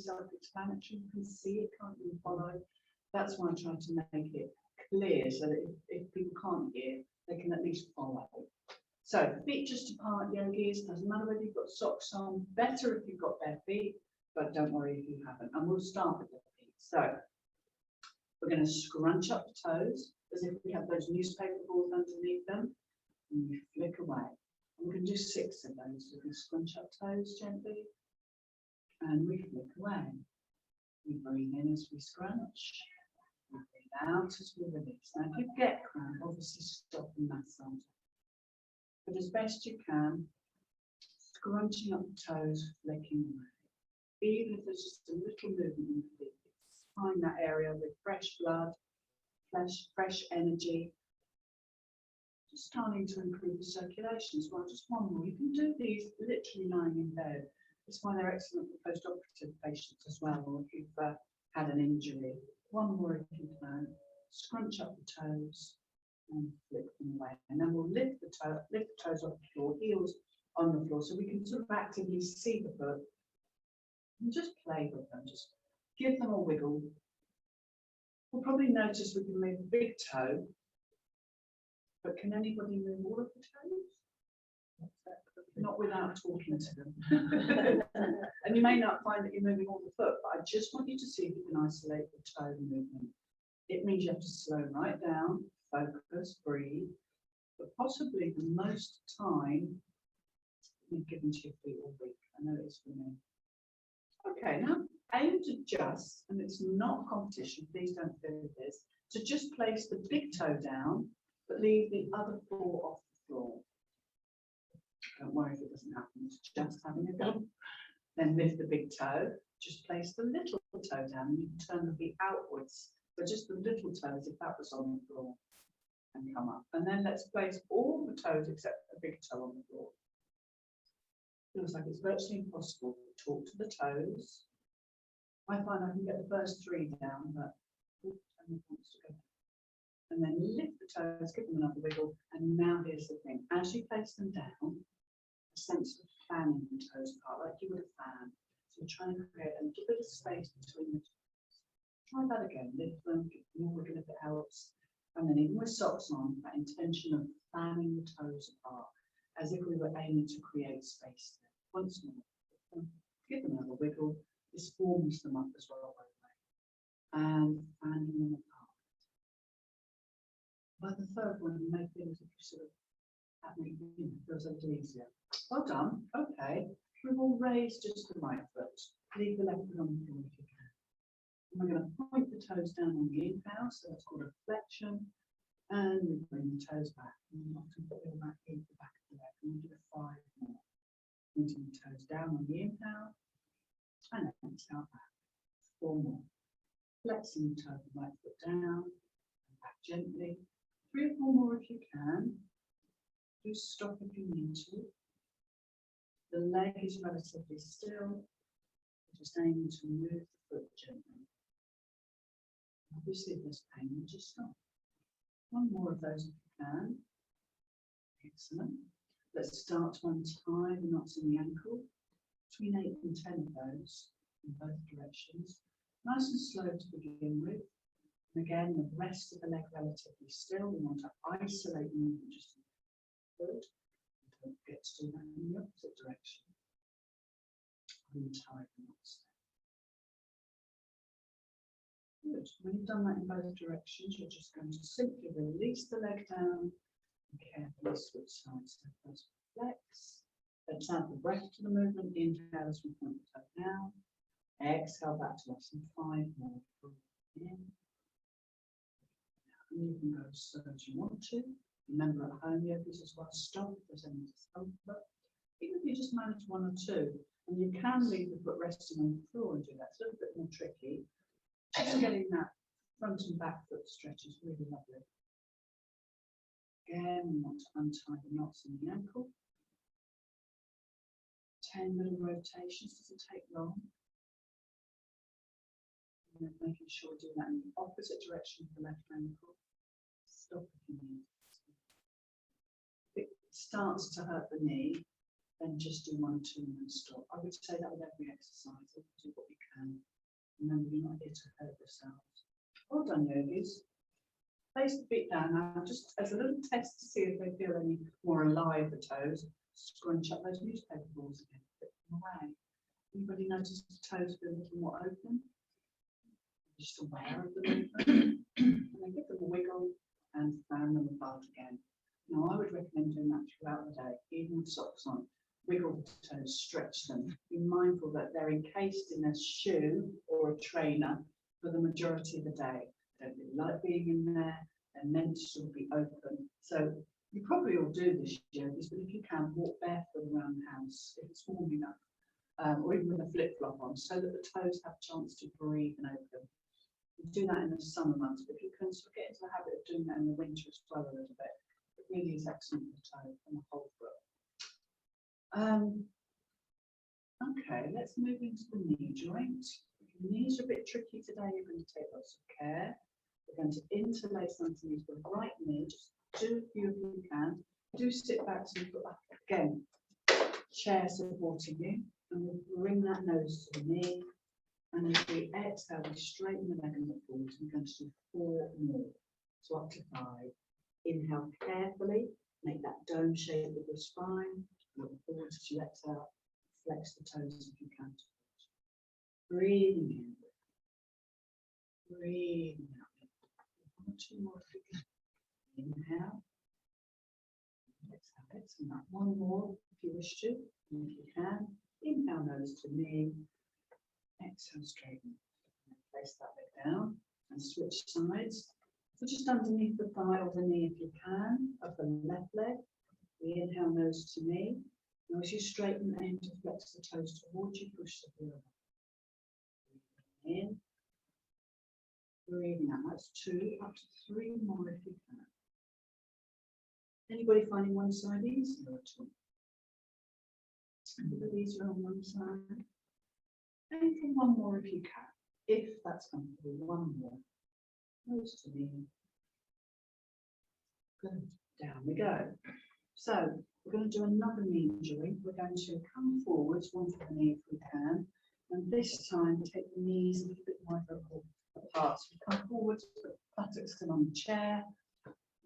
self-explanatory. You can see it, can't you, follow? That's why I try to make it clear so that if people can't hear, they can at least follow. So feet just apart, yogis. Doesn't matter whether you've got socks on. Better if you've got bare feet, but don't worry if you haven't. And we'll start with the feet. So we're going to scrunch up the toes as if we have those newspaper balls underneath them, and we flick away. And we're going to do 6 of those. So we scrunch up toes gently, and we flick away. We breathe in as we scrunch. We breathe out as we release. Now, if you get cramp, obviously stop and massage. But as best you can, scrunching up the toes, flicking away. Even if there's just a little movement in the feet, find that area with fresh blood, fresh energy. Just starting to improve the circulation as well. Just one more. You can do these literally lying in bed. That's why they're excellent for post-operative patients as well, or if you've had an injury. One more if you can. Scrunch up the toes and flick them away. And then we'll lift the toes off the floor, heels on the floor, so we can sort of actively see the foot and just play with them. Just give them a wiggle. We'll probably notice we can move the big toe, but can anybody move all of the toes? Not without talking to them. And you may not find that you're moving all the foot, but I just want you to see if you can isolate the toe movement. It means you have to slow right down, focus, breathe, but possibly the most time you've given to your feet all week. I know it's for me. Okay, now aim to just, and it's not a competition, please don't do this, to just place the big toe down, but leave the other 4 off the floor. Don't worry if it doesn't happen, it's just having a go. Then lift the big toe, just place the little toe down, and you turn the feet outwards. So just the little toe as if that was on the floor, and come up. And then let's place all the toes except the big toe on the floor. Feels like it's virtually impossible to talk to the toes. I find I can get the first 3 down, but and then lift the toes, give them another wiggle, and now here's the thing. As you place them down, a sense of fanning the toes apart, like you would a fan. So you're trying to create a little bit of space between the toes. Try that again, lift them, give them a wiggle if it helps. And then even with socks on, that intention of fanning the toes apart, as if we were aiming to create space there. Once more, give them another wiggle. This warms them up as well, by the way. And fanning them apart. By the third one, you may feel as if you sort of happening, feels a little easier. Well done. Okay. We will raise just the right foot. Leave the left foot on the floor if you can. And we're going to point the toes down on the inhale, so that's called a flexion. And we bring the toes back. And we often feel that in the back of the leg. And we'll do 5 more. Pointing the toes down on the inhale. And then exhale back. 4 more. Flexing the toe of the right foot down. And back gently. 3 or 4 more if you can. Do stop if you need to. The leg is relatively still. Just aiming to move the foot gently. Obviously, if there's pain, you just stop. 1 more of those if you can. Excellent. Let's start to untie the knots in the ankle. Between 8 and 10 of those in both directions. Nice and slow to begin with. And again, the rest of the leg relatively still. We want to isolate the movement just in the foot. Don't forget to do that in the opposite direction. Untie the knots. Good. When you've done that in both directions, you're just going to simply release the leg down and carefully switch sides. So first flex. Let's add the breath to the movement. Inhale as we point the toe down. Exhale back to us in 5 more. In. And you can go as slow as you want to. Remember at home, yogis as well, stop if there's any discomfort. Even if you just manage 1 or 2, and you can leave the foot resting on the floor and do that. It's a little bit more tricky. Just getting that front and back foot stretch is really lovely. Again, we want to untie the knots in the ankle. 10 little rotations, doesn't take long. And then making sure we do that in the opposite direction of the left ankle. Stop if you need. If it starts to hurt the knee, then just do 1, 2 and then stop. I would say that with every exercise, do what you can. Remember, you're not here to hurt yourselves. Well done, yogis. Place the feet down now, just as a little test to see if they feel any more alive, the toes. Scrunch up those newspaper balls again, put them away. Anybody notice the toes feel a little more open? Just aware of the movement. And then give them a wiggle and fan them apart again. Now, I would recommend doing that throughout the day, even with socks on. Wiggle the toes, stretch them. Be mindful that they're encased in a shoe or a trainer for the majority of the day. They don't really like being in there. They're meant to sort of be open. So you probably all do this, yogis, but if you can, walk barefoot around the house if it's warm enough, or even with a flip-flop on, so that the toes have a chance to breathe and open. You do that in the summer months, but if you can sort of get into the habit of doing that in the winter as well a little bit, it really is excellent for the toe and the whole foot. Okay, let's move into the knee joint. If your knees are a bit tricky today, you're going to take lots of care. We're going to interlace underneath the right knee, just do a few if you can. Do sit back so you've got, again, chair supporting you, and we'll bring that nose to the knee. And as we exhale, we straighten the leg and look forward. We're going to do 4 more, so up to 5. Inhale carefully, make that dome shape with your spine. Look forward as you exhale, flex the toes if you can. Breathing in, breathing out. 1 or 2 more if you can. Inhale, exhale, exhale. 1 more if you wish to, and if you can. Inhale, nose to knee. Exhale, straighten. Place that leg down and switch sides. So just underneath the thigh or the knee if you can, of the left leg. The inhale, nose to knee. Now as you straighten, aim to flex the toes towards you, push the heel. Breathing in. Breathing out. That's 2, up to 3 more if you can. Anybody finding one side easier at all? Everybody's on one side. Aim for 1 more if you can, if that's comfortable. 1 more. Nose to knee. Good. Down we go. So we're going to do another knee injury. We're going to come forwards, 1 for the knee if we can, and this time take the knees a little bit wider apart. So we come forwards, put buttocks come on the chair.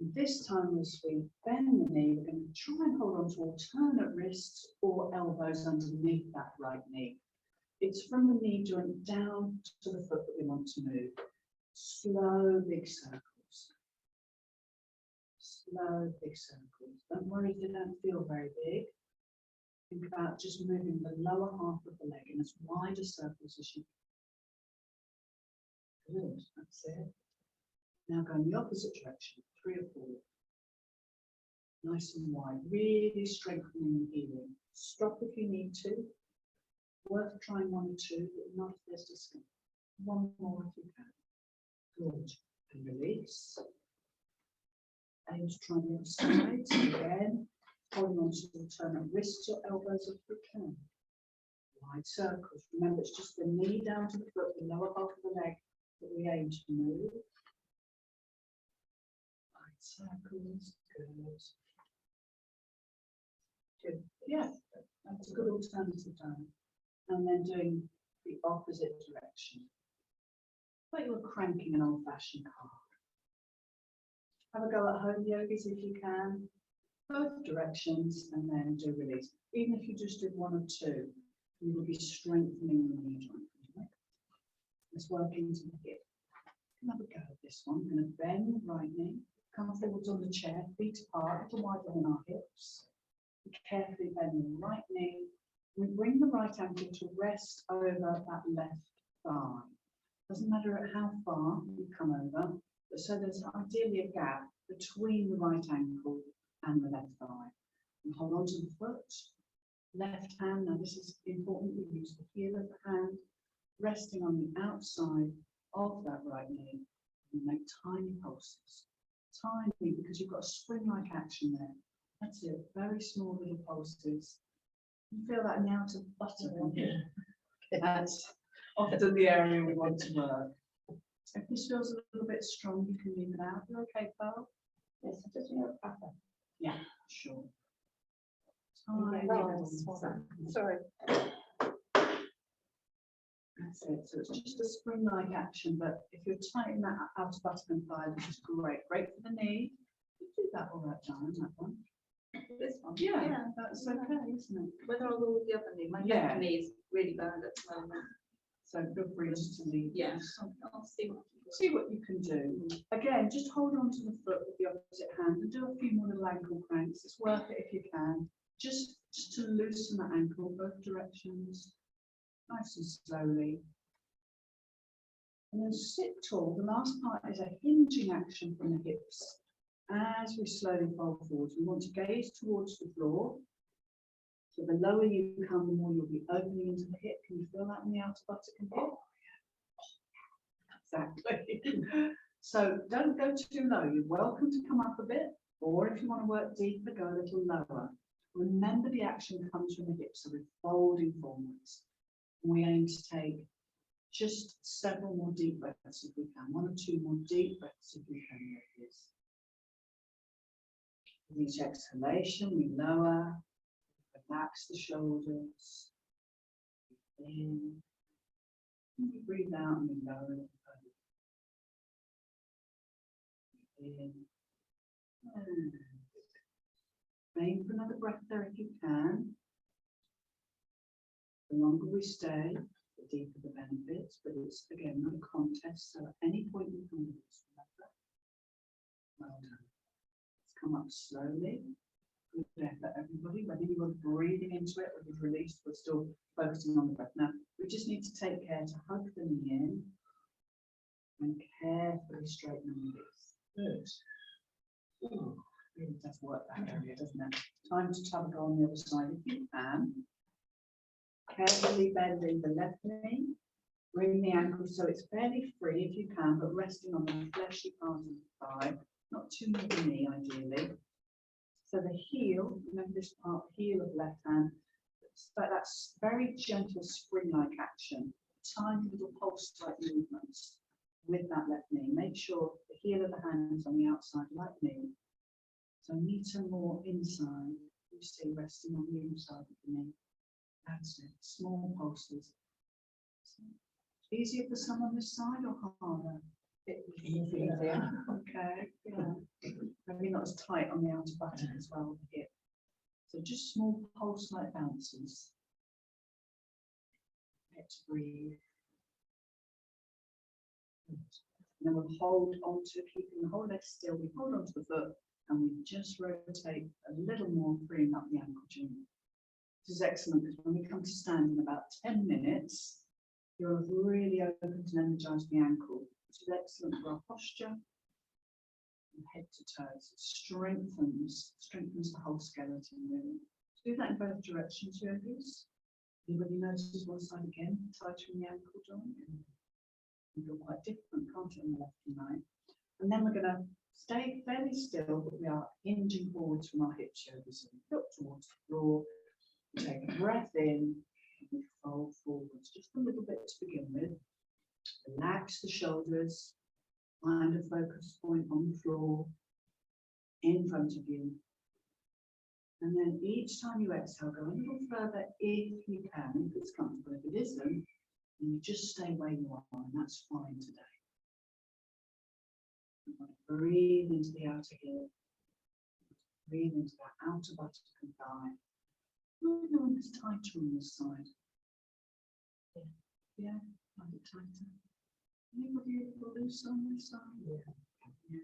And this time as we bend the knee, we're going to try and hold on to alternate wrists or elbows underneath that right knee. It's from the knee joint down to the foot that we want to move. Slow, big circles. Slow, big circles. Don't worry if they don't feel very big. Think about just moving the lower half of the leg in as wide a circles as you can. Good, that's it. Now go in the opposite direction, 3 or 4. Nice and wide, really strengthening and healing. Stop if you need to. Worth trying 1 or 2, but not if there's discomfort. 1 more if you can. Good. And release. Aim to try the other side. So again, holding on to alternate wrists or elbows if you can. Wide circles. Remember, it's just the knee down to the foot, the lower half of the leg that we aim to move. Wide circles. Good. Good. Yeah, that's a good alternative time. And then doing the opposite direction. Like you're cranking an old-fashioned car. Have a go at home, yogis, if you can. Both directions, and then do release. Even if you just did 1 or 2, you will be strengthening the knee joint. Let's work into the hip. Have a go at this one. I'm going to bend the right knee, come forwards on the chair, feet apart, a little wider than our hips. Carefully bend the right knee. We bring the right ankle to rest over that left thigh. Doesn't matter how far you come over, but so there's ideally a gap between the right ankle and the left thigh. And hold on to the foot. Left hand, now this is important, we use the heel of the hand, resting on the outside of that right knee. And make tiny pulses. Tiny, because you've got a spring-like action there. That's it, very small little pulses. You feel that in the outer buttock. That's often the area we want to work. If this feels a little bit strong, you can leave it out. You okay, Pearl? Yes, I just need a puffer. Yeah, sure. tiny Oh, little sorry. That's it. So it's just a spring-like action, but if you're tightening that outer buttock thigh, which is great. Great for the knee. You do that all right, Diane, that one. This one. Yeah, that's okay, isn't it? Whether I'll go with the other knee, my Yeah. left knee is really bad at the moment. So feel free just to leave. Yeah. this. I'll see what. See what you can do. Again, just hold on to the foot with the opposite hand and do a few more little ankle cranks. It's worth it if you can. Just to loosen the ankle both directions. Nice and slowly. And then sit tall. The last part is a hinging action from the hips. As we slowly fold forwards, we want to gaze towards the floor. So the lower you come, the more you'll be opening into the hip. Can you feel that in the outer buttock and hip? Exactly. So don't go too low. You're welcome to come up a bit, or if you want to work deeper, go a little lower. Remember the action comes from the hips, so we're folding forwards. We aim to take just several more deep breaths if we can, 1 or 2 more deep breaths if we can with this. With each exhalation, we lower, relax the shoulders. In. And we breathe out and we lower it. In. And aim for another breath there if you can. The longer we stay, the deeper the benefits, but it's again not a contest, so at any point you can do this. Well done. Let's come up slowly. Good effort, everybody. Whether you were breathing into it or you've released, we're still focusing on the breath. Now, we just need to take care to hug the knee in and carefully straighten the knees. Good. Ooh, really does work that area, doesn't it? Time to tug on the other side if you can. Carefully bending the left knee. Bring the ankle so it's fairly free if you can, but resting on the fleshy part of the thigh. Not too near the knee, ideally. So the heel, remember this part, heel of left hand, but that's very gentle spring-like action, tiny little pulse-like movements with that left knee. Make sure the heel of the hand is on the outside like knee. So meter more inside, you stay resting on the inside of the knee. That's it, small pulses. Easier for some on this side or harder? Easier. Okay, yeah. Maybe not as tight on the outer buttock as well with the hip. So just small pulse-like bounces. Let's breathe. And then we'll hold on to keeping the whole leg still. We hold on to the foot and we just rotate a little more, freeing up the ankle joint. This is excellent because when we come to stand in about 10 minutes, you're really opened and energized the ankle, which is excellent for our posture. From head to toes, it strengthens the whole skeleton really. Do that in both directions, yogis. Anybody notice one side again, tighter in the ankle joint? You feel quite different, can't it, on the left and right? And then we're going to stay fairly still, but we are hinging forwards from our hips, yogis. So we look towards the floor, we take a breath in, and we fold forwards just a little bit to begin with. Relax the shoulders. Find a focus point on the floor in front of you. And then each time you exhale, go a little further if you can, if it's comfortable. If it isn't, then you just stay where you are, and that's fine today. Breathe into the outer heel. Breathe into that outer buttock and thigh. Oh, no, it's tighter on this side. Yeah, find it tighter. Anybody loose on this side? Yeah.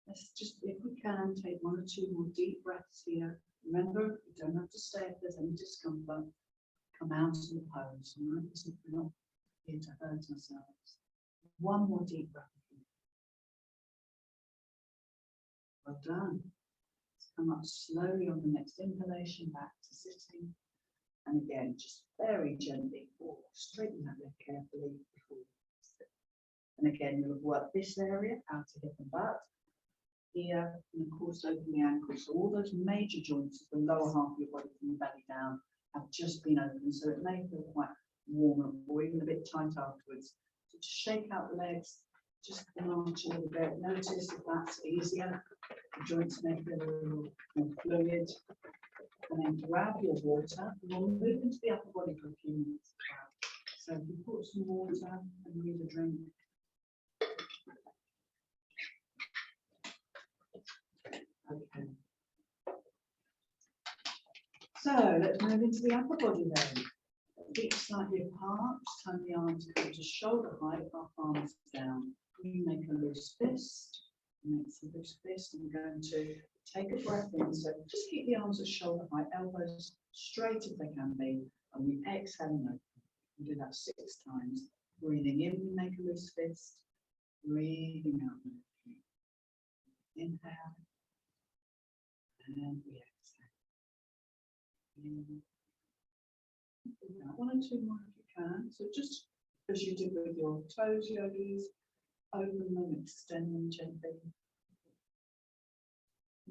Let's just, if we can, take 1 or 2 more deep breaths here. Remember, you don't have to stay if there's any discomfort. Come out of the pose, all right? So we're not here to hurt ourselves. 1 more deep breath. Well done. Let's come up slowly on the next inhalation, back to sitting. And again, just very gently forward, straighten that leg carefully before you sit. And again, you'll have worked this area, outer hip and butt. Here, and of course, open the ankles. So all those major joints of the lower half of your body from the belly down have just been opened. So it may feel quite warm or even a bit tight afterwards. So just shake out the legs, just enlarge a little bit. Notice if that's easier. The joints may feel a little more fluid. And then grab your water, and we'll move into the upper body for a few minutes. So if you put some water and use a drink. Okay. So let's move into the upper body then. Feet slightly apart, turn the arms come to shoulder height, our palms down. We make a loose fist. Makes a loose fist, and we're going to take a breath in. So just keep the arms at shoulder height, elbows straight if they can be, and we exhale and open. We do that 6 times. Breathing in, we make a loose fist. Breathing out. Inhale. And we exhale. In. One or two more if you can. So just as you did with your toes, yogis, open them, extend them gently.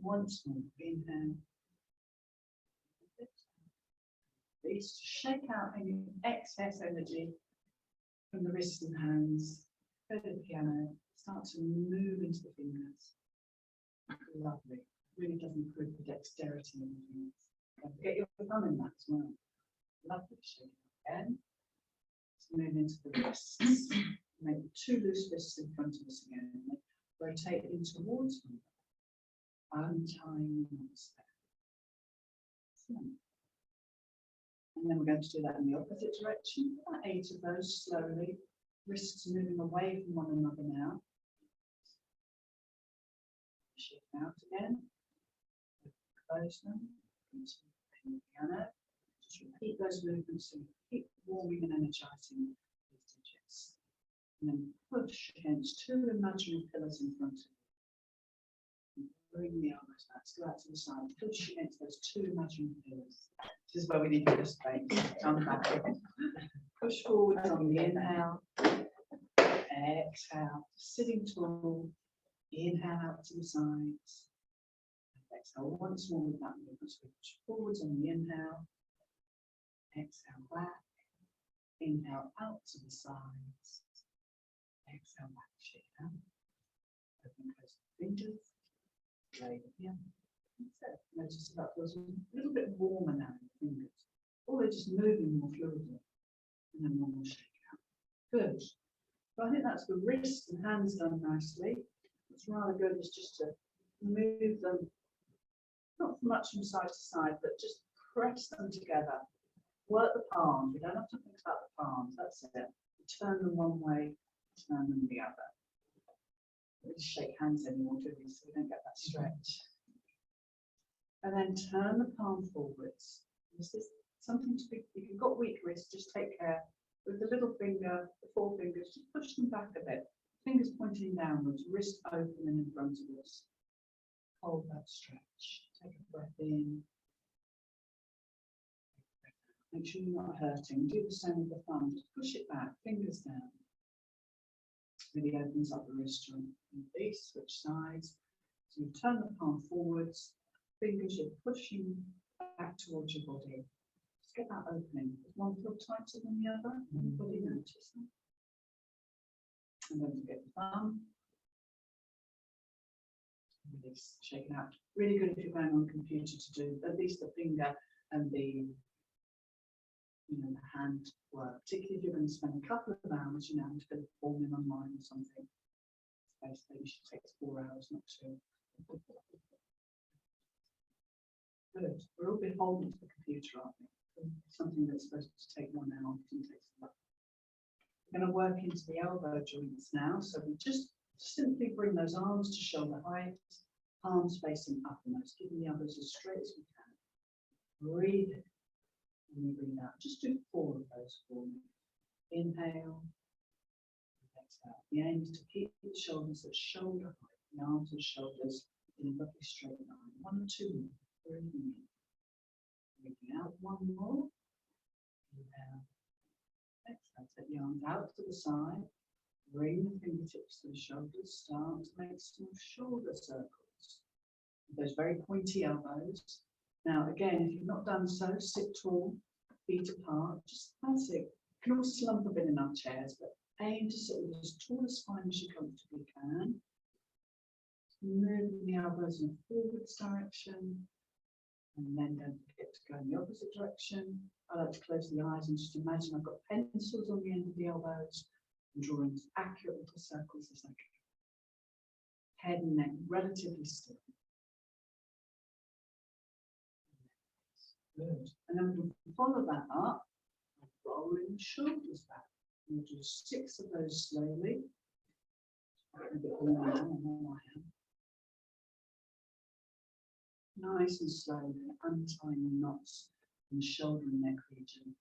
Once more, inhale. Please shake out any excess energy from the wrists and hands. Go to the piano, start to move into the fingers. Lovely. Really does improve the dexterity of the fingers. Don't forget your thumb in that as well. Lovely. Shake it again. Let's move into the wrists. Make 2 loose fists in front of us again. Rotate in towards them. Untying the knots there. And then we're going to do that in the opposite direction. About 8 of those slowly. Wrists moving away from one another now. Shift out again. Close them. Into the piano. Just repeat those movements and keep warming and energizing these digits. And then push against 2 imaginary pillars in front of you. Bring the elbows back, go out to the side, push against those 2 imaginary pillars. This is where we need to just come back in. Push forward on the inhale, exhale, sitting tall, inhale out to the sides, exhale once more with that movement. Push forwards on the inhale, exhale back, inhale out to the sides, exhale back, shake out, open close the fingers. Notice that feels a little bit warmer now in the fingers, or they're just moving more fluidly, and then one more shake out. Good. So I think that's the wrists and hands done nicely. It's rather good is just to move them, not much from side to side, but just press them together. Work the palms. We don't have to think about the palms. That's it. Turn them one way, turn them the other. We don't shake hands anymore, do we? So we don't get that stretch. And then turn the palm forwards. This is something to be, if you've got weak wrists, just take care. With the little finger, the 4 fingers, just push them back a bit. Fingers pointing downwards, wrist open and in front of us. Hold that stretch. Take a breath in. Make sure you're not hurting. Do the same with the thumb. Just push it back, fingers down. Really opens up the wrist joint. Please switch sides. So you turn the palm forwards. Fingers you're pushing back towards your body. Just get that opening. Does one feel tighter than the other? Anybody notice that? And don't forget the thumb. Release, shake it out. Really good if you're going on the computer to do at least the finger and the the hand work, particularly if you're going to spend a couple of hours, to fill a form in online or something. Basically, it should take 4 hours, not 2. Good. We're all beholden to the computer, aren't we? Something that's supposed to take 1 hour often takes a lot. We're going to work into the elbow joints now. So we just simply bring those arms to shoulder height, palms facing uppermost, keeping the elbows as straight as we can. Breathe in. And we breathe out. Just do 4 of those for me. Inhale. Exhale. The aim is to keep the shoulders at shoulder height, the arms and shoulders in a lovely straight line. 1 or 2 more. Breathing in. Breathing out 1 more. Inhale. Exhale. Take the arms out to the side. Bring the fingertips to the shoulders. Start to make some shoulder circles. Those very pointy elbows. Now, again, if you've not done so, sit tall, feet apart, just classic. You can all slump a bit in our chairs, but aim to sit with as tall a spine as you comfortably can. Move the elbows in a forwards direction. And then don't forget to go in the opposite direction. I like to close the eyes and just imagine I've got pencils on the end of the elbows and drawing as accurate little circles as I can. Head and neck relatively still. Good. And then we'll follow that up, rolling the shoulders back. We'll do 6 of those slowly. A bit more now than I am. Nice and slowly, untying the knots in the shoulder and neck region.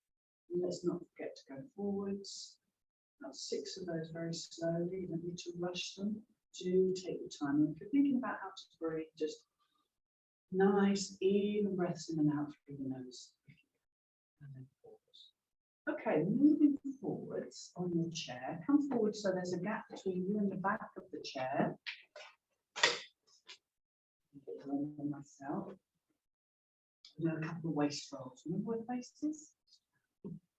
And let's not forget to go forwards. About 6 of those very slowly. You don't need to rush them. Do take your time. And if you're thinking about how to breathe, just nice, even breaths in and out through the nose. And then forwards. Okay, moving forwards on your chair. Come forward so there's a gap between you and the back of the chair. Myself. And then a couple of waist rolls. Remember where the waist is?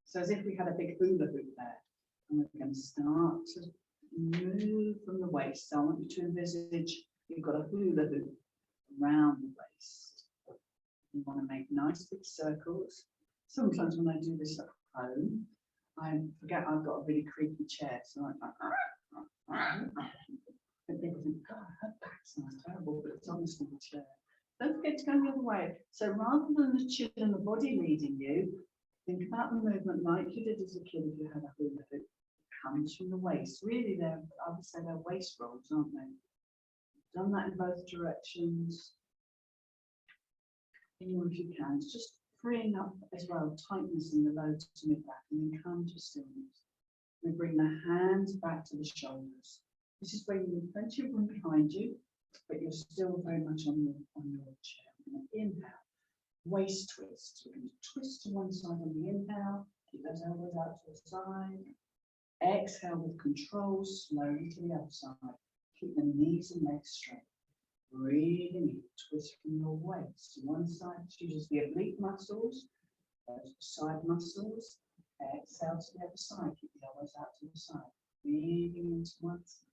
So as if we had a big hula hoop there. And we're going to start to move from the waist. So I want you to envisage you've got a hula hoop around the waist. You want to make nice big circles. Sometimes when I do this at home, I forget I've got a really creaky chair. So I'm like, and people think, God, her back sounds terrible, but it's honestly the chair. Don't forget to go the other way. So rather than the chin and the body leading you, think about the movement like you did as a kid if you had a hula hoop. It comes from the waist. Really, I would say they're waist rolls, aren't they? Done that in both directions. Anyone if you can. It's just freeing up as well, tightness in the low to mid back, and then come to stillness. We bring the hands back to the shoulders. This is where you need plenty of room behind you, but you're still very much on your chair. We're going to inhale, waist twist. We're going to twist to one side on the inhale, keep those elbows out to the side. Exhale with control, slowly to the other side. Keep the knees and legs straight. Breathing in, twist from your waist to one side, chooses the oblique muscles, those side muscles. Exhale to the other side, keep the elbows out to the side. Breathing into one side.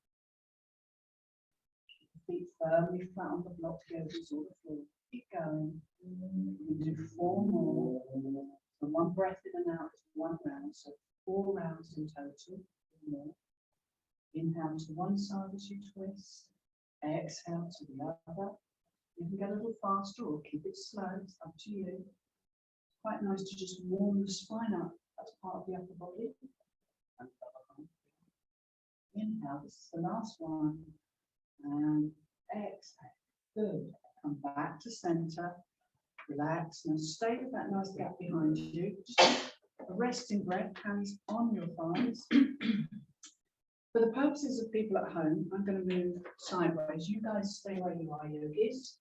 Feet firmly flat on the block, toes or the floor. Keep going. We can do 4 more. So one breath in and out is 1 round. So 4 rounds in total. More. Inhale to one side as you twist. Exhale to the other. You can go a little faster or keep it slow. It's up to you. It's quite nice to just warm the spine up. That's part of the upper body. Inhale. This is the last one. And exhale. Good. Come back to center. Relax. Now stay with that nice gap behind you. Just a resting breath, hands on your thighs. For the purposes of people at home, I'm going to move sideways. You guys stay where you are, yogis.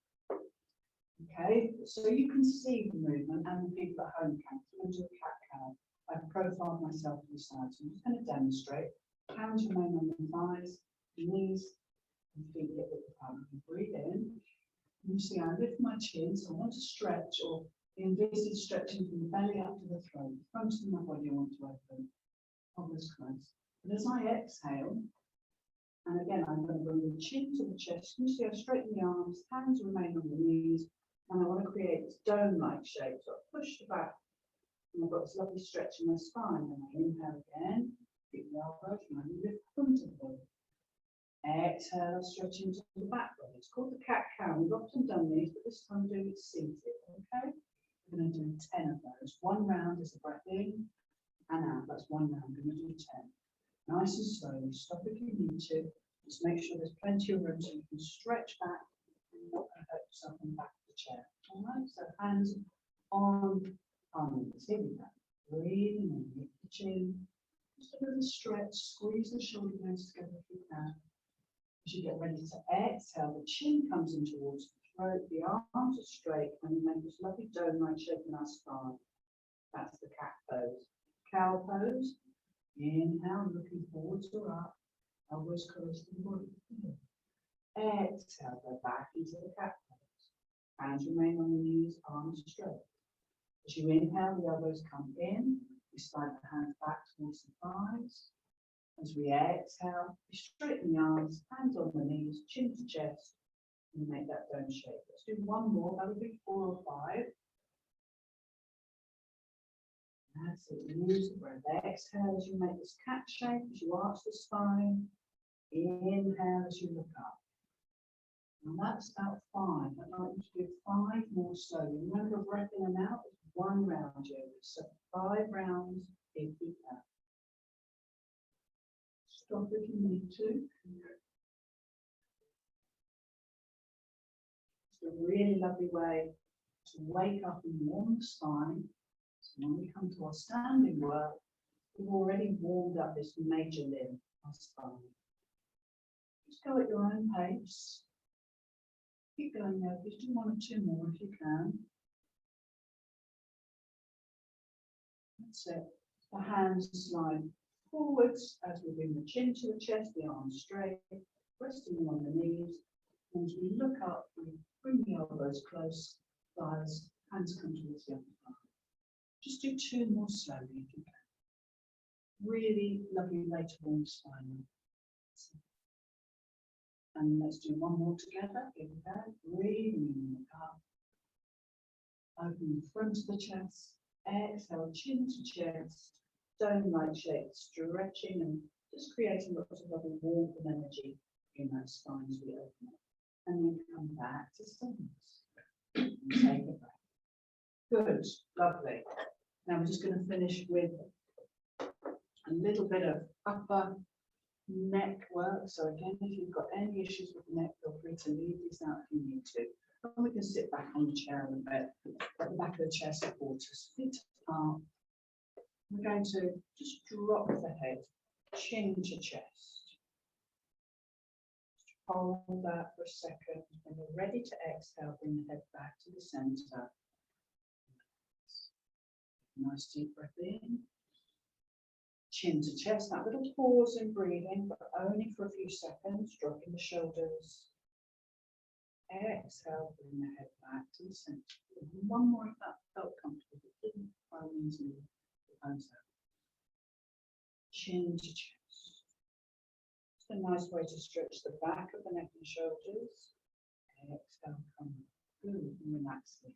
Okay, so you can see the movement and the people at home can. So I'm going to do a cat-cow. I've profiled myself to the side, so I'm just going to demonstrate. Hands remain on the thighs, knees, and feet get with the palm. Breathe in. You see, I lift my chin, so I want to stretch or envisage stretching from the belly up to the throat. Front of my body I want to open. Elbows close. But as I exhale, and again, I'm going to bring the chin to the chest. You see, I straighten the arms, hands remain on the knees, and I want to create this dome-like shape. So I push the back, and I've got this lovely stretch in my spine. And I inhale again, keep the elbows, and I lift them to the body. Exhale, stretch into the back body. It's called the cat-cow. We've often done these, but this time doing it seated. Okay? We're going to do 10 of those. 1 round is the breath in and out. That's 1 round. I'm going to do 10. Nice and slowly. Stop if you need to. Just make sure there's plenty of room so you can stretch back and not hurt yourself on the back of the chair. All right? So hands on arms. Here we go. Breathing in, lift the chin. Just a little stretch. Squeeze the shoulder blades together if you can. As you get ready to exhale, the chin comes in towards the throat, the arms are straight, and you make this lovely dome-like shape in our spine. That's the cat pose. Cow pose. Inhale, looking forwards or up. Elbows close to the body. Exhale, go back into the cat pose. Hands remain on the knees, arms straight. As you inhale, the elbows come in. You slide the hands back towards the thighs. As we exhale, we straighten the arms, hands on the knees, chin to chest, And make that dome shape. Let's do one more, that'll be 4 or 5. That's it, use the breath. Exhale as you make this cat shape, as you arch the spine. Inhale as you look up. And that's about 5. I'd like you to do 5 more slowly. Remember, breath in and out is 1 round yoga. So 5 rounds if you can. Stop if you need to. It's a really lovely way to wake up and warm the spine. So when we come to our standing work, we've already warmed up this major limb, our spine. Just go at your own pace. Keep going there. Just do 1 or 2 more if you can. That's it. The hands slide forwards as we bring the chin to the chest, the arms straight, resting them on the knees. And as we look up, we bring the elbows close, thighs, hands come towards the upper thigh. Just do 2 more slowly if you can. Really lovely way to warm the spine. And let's do 1 more together. Here we go. Breathing up. Open the front of the chest. Exhale, chin to chest. Dome-like shape, stretching and just creating lots of lovely warmth and energy in that spine as we open it. And then come back to stillness. Take a breath. Good, lovely. Now we're just going to finish with a little bit of upper neck work. So again, if you've got any issues with the neck, feel free to leave these out if you need to. And we can sit back on the chair a little bit, at the back of the chair support us, feet apart. We're going to just drop the head, chin to chest. Hold that for a second. When you're ready to exhale, bring the head back to the center. Nice deep breath in. Chin to chest, that little pause in breathing, but only for a few seconds, dropping the shoulders. Exhale, bring the head back to the center. 1 more if that felt comfortable, but didn't by all means move the hands out. Chin to chest. It's a nice way to stretch the back of the neck and shoulders. Exhale, come good and relax it.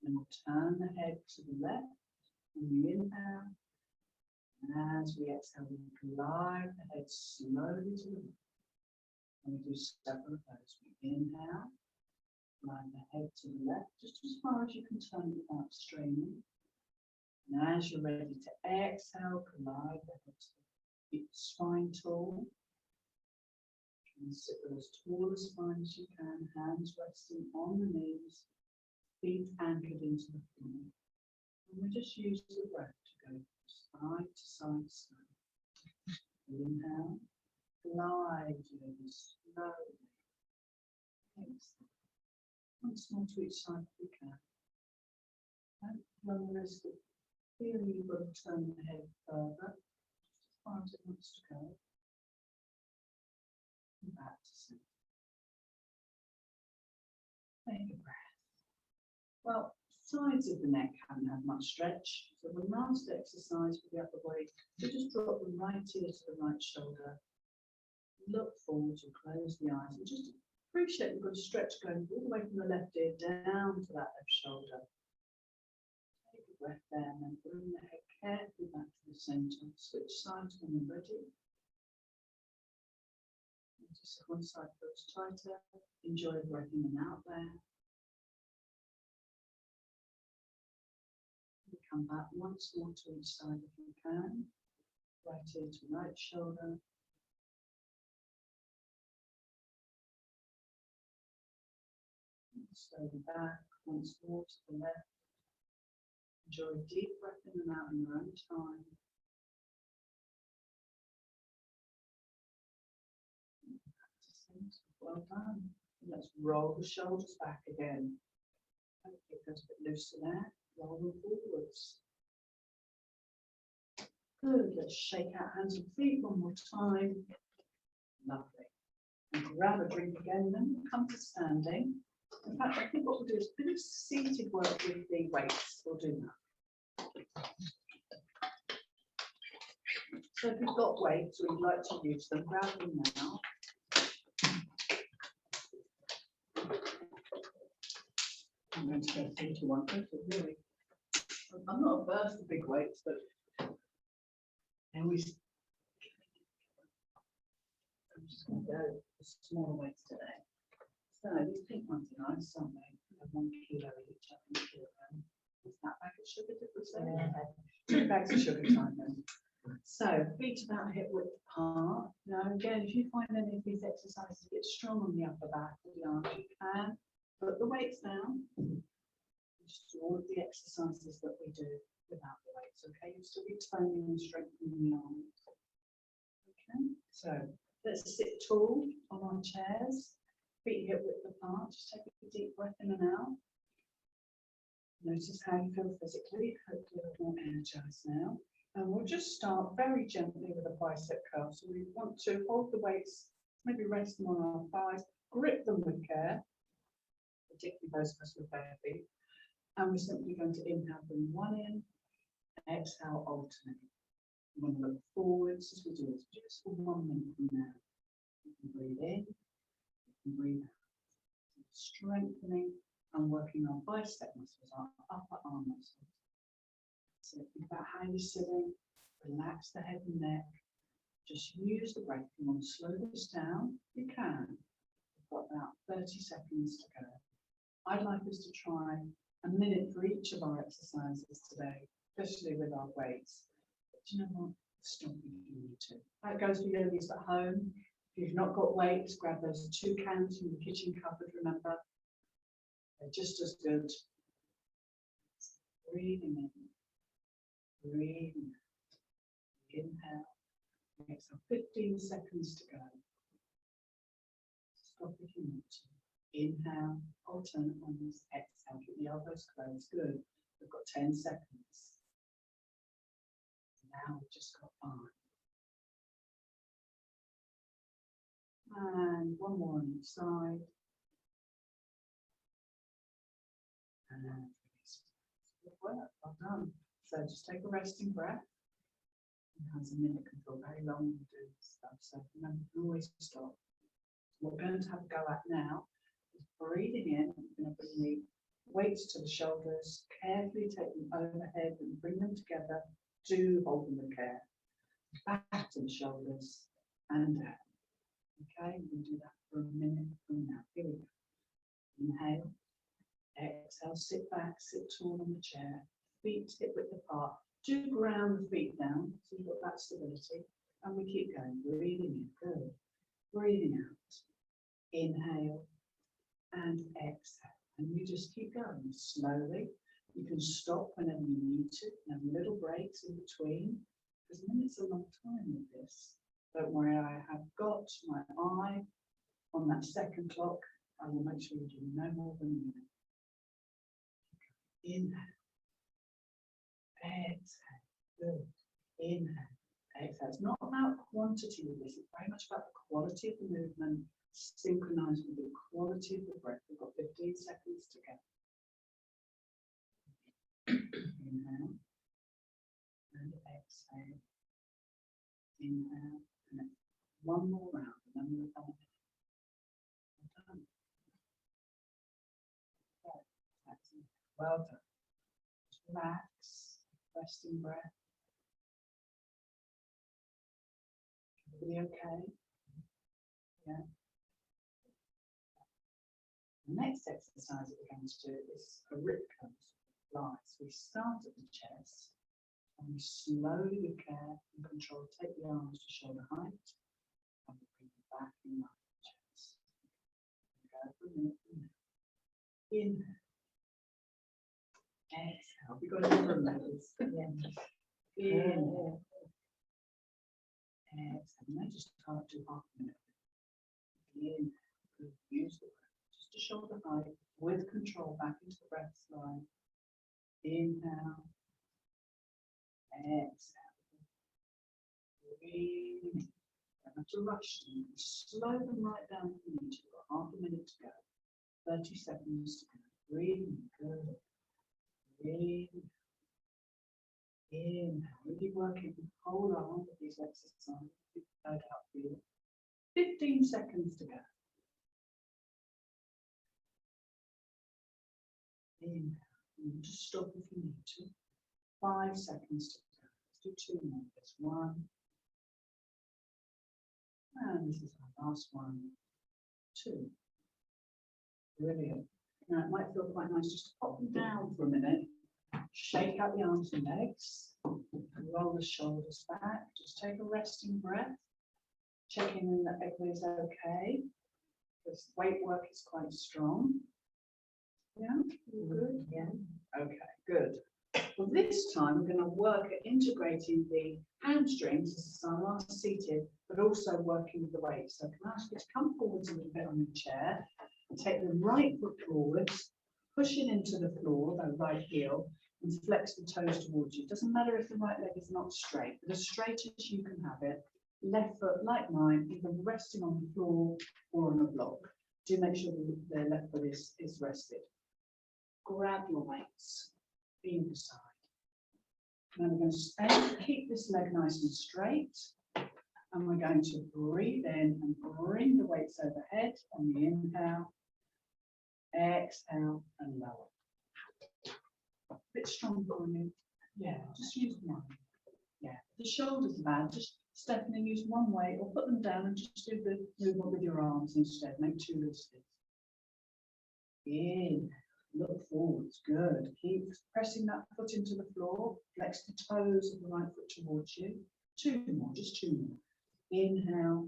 And we'll turn the head to the left. And we inhale. And as we exhale, we glide the head slowly to the left. And we do several of those. We inhale, glide the head to the left, just as far as you can turn it without straining. And as you're ready to exhale, glide the head to the left. Keep the spine tall. And sit with as tall a spine as you can, hands resting on the knees, feet anchored into the floor. And we just use the breath to go side to side, side. Inhale, glide really slowly. Exhale. Once more to each side if you can. Don't run the risk of feeling you've got to turn the head further, just as far as it wants to go. And back to center. Take a breath. Well, sides of the neck haven't had much stretch, so the last exercise for the upper body, so just drop the right ear to the right shoulder, look forward and close the eyes, and just appreciate you've got a stretch going all the way from the left ear down to that left shoulder. Take a breath there and then bring the head carefully back to the center. Switch sides when you're ready. And just if one side feels tighter, enjoy the breath in and out there. Come back once more to each side if you can. Right ear to right shoulder. Slowly back once more to the left. Enjoy a deep breath in and out in your own time. Well done. And let's roll the shoulders back again. Keep those a bit looser there. Roll them forwards. Good. Let's shake out hands and feet one more time. Lovely. And grab a drink again, then we'll come to standing. In fact, I think what we'll do is a bit of seated work with the weights. We'll do that. So if you've got weights or you'd like to use them, grab them now. I'm going to go 31. Really, I'm not averse to big weights, but I always. I'm just going to go with smaller weights today. So these pink ones are nice, aren't they? They're 1 kilo each, I think. What's that bag of sugar? Did we say? 2 bags of sugar time then. So feet about hip width apart. Now again, if you find any of these exercises a bit strong on the upper back or the arms, you can put the weights down. Just do all of the exercises that we do without the weights. Okay, you'll still be toning and strengthening the arms. Okay, so let's sit tall on our chairs, feet hip width apart. Just take a deep breath in and out. Notice how you feel physically. Hopefully you're more energized now. And we'll just start very gently with a bicep curl. So we want to hold the weights, maybe rest them on our thighs, grip them with care, particularly those of us with bare feet. And we're simply going to inhale, bring one in, exhale, alternate. We want to look forwards as we do this, just for 1 minute from now. You can breathe in, you can breathe out. Strengthening and working our bicep muscles, our upper arm muscles. So think about how you're sitting, relax the head and neck, just use the breath. If you want to slow this down, you can. We've got about 30 seconds to go. I'd like us to try a minute for each of our exercises today, especially with our weights. But you know what? Stop if you need to. That goes for yogis at home. If you've not got weights, grab those 2 cans from the kitchen cupboard, remember. They're just as good. Breathing in. Breathing out. Inhale. Exhale. 15 seconds to go. Stop if you need to. Inhale. Alternate ones. Exhale. Keep the elbows closed. Good. We've got 10 seconds. Now we've just got 5. And one more on each side. And release. Good work. Well done. So just take a resting breath. Sometimes a minute can feel very long to do this stuff. So remember, you can always stop. What we're going to have a go at now is breathing in. We're going to bring the weights to the shoulders, carefully take them overhead and bring them together. Do hold them with care. Back to the shoulders and down. Okay, we can do that for a minute from now. Here we go. Inhale. Exhale, sit back, sit tall on the chair, feet hip width apart. Do ground the feet down, so you've got that stability. And we keep going, breathing in, good. Breathing out, inhale and exhale. And you just keep going slowly. You can stop whenever you need to, have little breaks in between, because minutes a long time with this. Don't worry, I have got my eye on that second clock. I will make sure you do no more than a minute. Inhale. Exhale. Good. Inhale. Exhale. It's not about quantity with this, it's very much about the quality of the movement, synchronized with the quality of the breath. We've got 15 seconds to go. Inhale. And exhale. Inhale. And then one more round, and then we're done. Well done. Well done. Relax, resting breath. Everybody okay? Yeah. The next exercise that we're going to do is a rip curl flies. We start at the chest and we slowly with care and control take the arms to shoulder height and we bring them back in line with the chest. Go for a minute. Inhale. Exhale. We've got a number of levels. Inhale. Exhale. And then just start to half a minute. Inhale. Use the breath. Just to shoulder height with control back into the breath line. Inhale. Exhale. Breathe. Don't have to rush them. Slow them right down if you need to. You've got half a minute to go. 30 seconds to go. Breathe. Good. Breathe. Inhale. Really working the whole arm with these exercises. Out for you. 15 seconds to go. Inhale. And just stop if you need to. 5 seconds to go. Let's do 2 more. There's 1. And this is our last one. 2. Brilliant. Now it might feel quite nice just to pop them down for a minute. Shake out the arms and legs. Roll the shoulders back. Just take a resting breath. Checking in that everybody's okay. This weight work is quite strong. Yeah, all good. Yeah. Okay, good. Well, this time we're going to work at integrating the hamstrings, this is our last seated, but also working with the weights. So I can ask you to come forwards a little bit on your chair and take the right foot forwards, push it into the floor, the right heel, and flex the toes towards you. It doesn't matter if the right leg is not straight, but as straight as you can have it. Left foot, like mine, either resting on the floor or on a block. Do make sure the left foot is rested. Grab your weights, either side. Now we're going to keep this leg nice and straight. And we're going to breathe in and bring the weights overhead on the inhale. Exhale and lower. A bit stronger on you. Yeah, just use one. Yeah, the shoulders are bad. Just Stephanie, use one weight or put them down and just do the movement with your arms instead. Make 2 lifts. In. Look forwards, good. Keep pressing that foot into the floor. Flex the toes of the right foot towards you. 2 more, just 2 more. Inhale,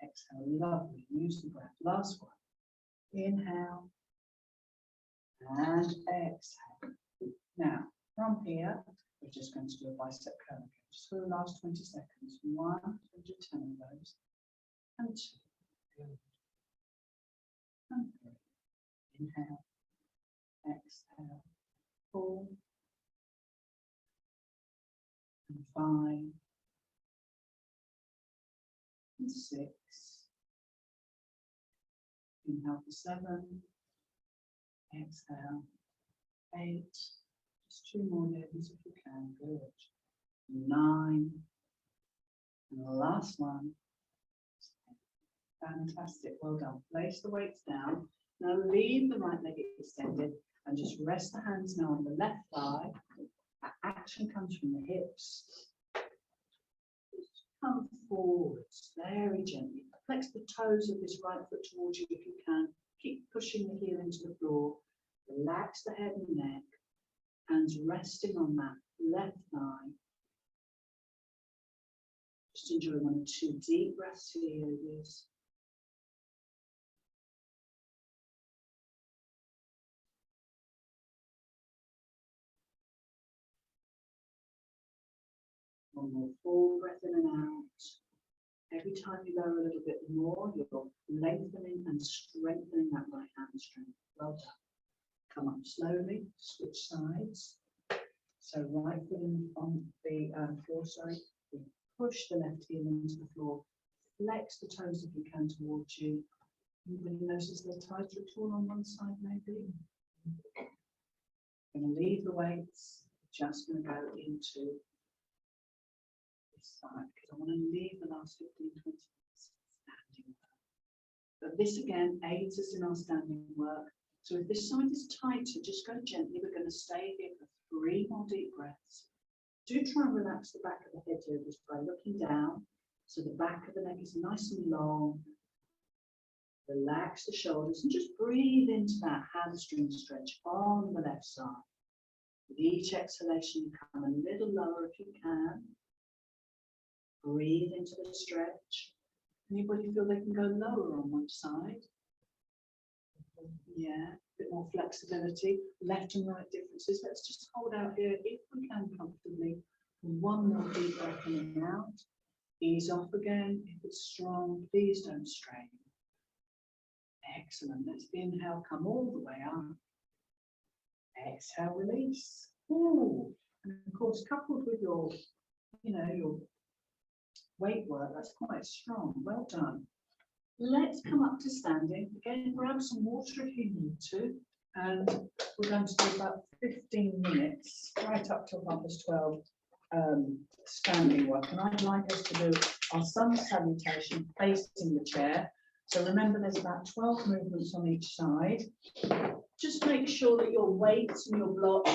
exhale, lovely. Use the breath. Last one. Inhale and exhale. Now, from here, we're just going to do a bicep curl. Just for the last 20 seconds. 1, do 10 of those. And 2. Good. And 3. Inhale. Exhale, 4 and 5 and 6. Inhale for 7. Exhale, 8. Just 2 more levels if you can. Good. 9. And the last one. Fantastic. Well done. Place the weights down. Now leave the right leg extended. And just rest the hands now on the left thigh. That action comes from the hips. Just come forwards very gently. Flex the toes of this right foot towards you if you can. Keep pushing the heel into the floor. Relax the head and neck. Hands resting on that left thigh. Just enjoy 1 or 2 deep breaths here, yogis. One more full breath in and out. Every time you lower a little bit more, you're lengthening and strengthening that right hamstring. Well done. Come up slowly, switch sides. So right foot on the floor side. Push the left heel into the floor. Flex the toes if you can towards you. Anybody notice they're tighter at all on one side maybe? I'm going to leave the weights. Just going to go into side because I want to leave the last 15-20 minutes standing work. But this again aids us in our standing work. So if this side is tighter, just go gently. We're going to stay here for 3 more deep breaths. Do try and relax the back of the head here just by looking down. So the back of the neck is nice and long. Relax the shoulders and just breathe into that hamstring stretch on the left side. With each exhalation, you come a little lower if you can. Breathe into the stretch. Anybody feel they can go lower on one side? Yeah, a bit more flexibility. Left and right differences. Let's just hold out here if we can comfortably. 1 more deep breath in and out. Ease off again. If it's strong, please don't strain. Excellent. Let's inhale, come all the way up. Exhale, release. Ooh. And of course, coupled with your, your weight work, that's quite strong. Well done. Let's come up to standing. Again, grab some water if you need to. And we're going to do about 15 minutes, right up to 12:30, standing work. And I'd like us to do our sun salutation facing the chair. So remember, there's about 12 movements on each side. just make sure that your weight and your block